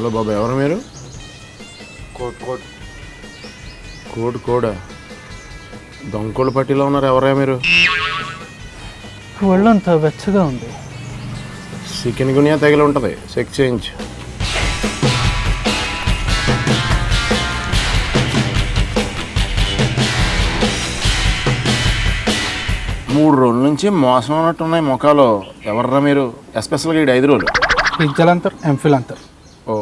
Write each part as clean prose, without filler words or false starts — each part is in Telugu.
హలో బాబు, ఎవరు మీరు? కోడా దొంగకోళ్ళు పట్టిలో ఉన్నారు. ఎవరా మీరు? ఒళ్ళంతా వెచ్చగా ఉంది. చికెన్ గునియా తగిలి ఉంటుంది. చెక్ చేయించు. మూడు రోజుల నుంచి మోసం ఉన్నట్టున్నాయి ముఖాలు. ఎవర్రా మీరు? ఎస్పెషల్గా ఈ 5 రోజులు పిజ్జలంతర్ ఎంఫిల్ అంతర్. ఓ,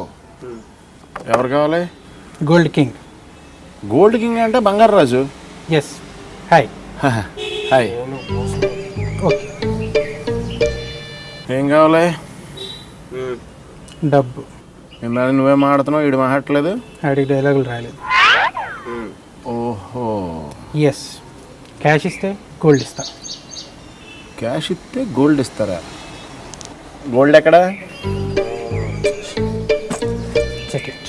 ఎవరు కావాలి? Gold king. గోల్డ్ కింగ్ అంటే బంగారు రాజు. ఎస్. హాయ్. హాయ్. ఓకే. ఏం కావాలి? డబ్బు. ఇందా నువ్వే మాడుతున్నావు, ఈడు మాట్లాడలేదు. ఆడికి డైలాగులు రాలేదు. ఓహో. ఎస్. క్యాష్ ఇస్తే గోల్డ్ ఇస్తా. క్యాష్ ఇస్తే గోల్డ్ ఇస్తారా? గోల్డ్ ఎక్కడా? Check it.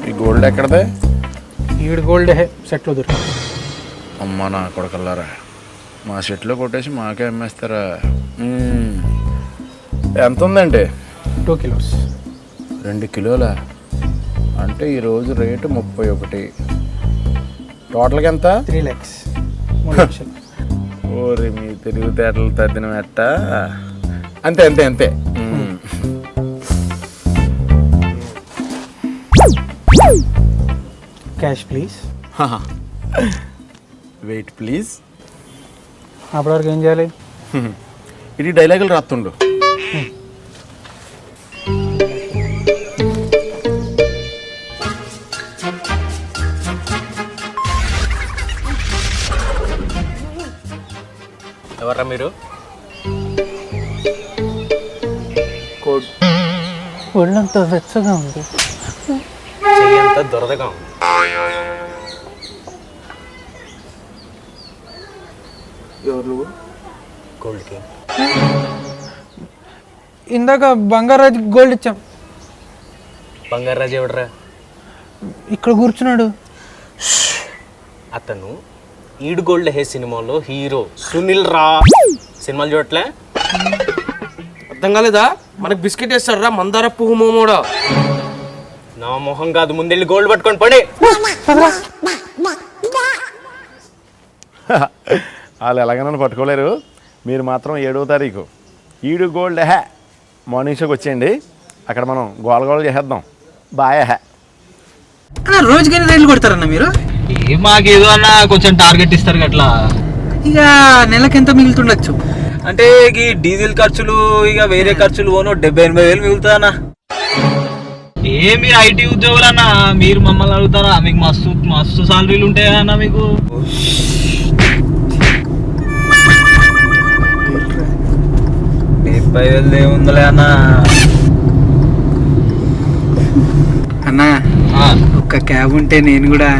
ఈ గోల్డ్ ఎక్కడదే? ఈడు గోల్డ్ హే సెట్లో దొరికింది. అమ్మా నా కొడకల్లారా, మా షెట్లో కొట్టేసి మాకే అమ్మేస్తారా? ఎంత ఉందంటే? 2 kilos. 2 కిలోలా? అంటే ఈరోజు రేటు 31. టోటల్గా ఎంత? 3 lakhs. 3 లక్షలు. ఓరి మీ తిరుగుతేటలు తద్దిన మెట్ట. అంతే అంతే అంతే. Cash please. Wait please. అప్పటివరకు ఏం చేయాలి? ఇది డైలాగులు రాస్తుండు. ఎవర్రా మీరు? ఒళ్ళంతా వెచ్చగా ఉంది. చెయ్యంతా దొరదగా ఉంది. ఎవరు నువ్వు? Gold king. ఇందాక బంగారాజు గోల్డ్ ఇచ్చాం. బంగారు రాజు ఎవడరా? ఇక్కడ కూర్చున్నాడు. అతను ఈడు గోల్డ్ హే సినిమాలో హీరో సునీల్ రా. సినిమాలు చూడట్లే? అర్థం కాలేదా? మనకు బిస్కెట్ వేస్తాడు రా, మందార పువ్వు మోమోడా. నా మొహం కాదు, ముందెళ్ళి గోల్డ్ పట్టుకొని పడి. వాళ్ళు ఎలాగైనా పట్టుకోలేరు. మీరు మాత్రం 7వ తారీఖు ఈడు గోల్డ్ హ్యా మార్నింగ్ షోకి వచ్చేయండి. అక్కడ మనం గోల చేసేద్దాం. బాయ్ హ్యా. రోజుకైనా రైలు కొడతారన్న మీరు? మాకేదో అన్న కొంచెం టార్గెట్ ఇస్తారు అట్లా. ఇక నెలకి ఎంత మిగులుతుండొచ్చు? అంటే ఈ డీజిల్ ఖర్చులు ఇక వేరే ఖర్చులు పోను 70-80 వేలు మిగులుతుందన్నా. మీరు ఐటీ ఉద్యోగులన్నా, మీరు మమ్మల్ని అడుగుతారా? మీకు మస్తు మస్తు సాలరీలు ఉంటాయన్నా మీకు. 70,000 ఏముందలే అన్నా. అన్నా ఒక్క క్యాబ్ ఉంటే నేను కూడా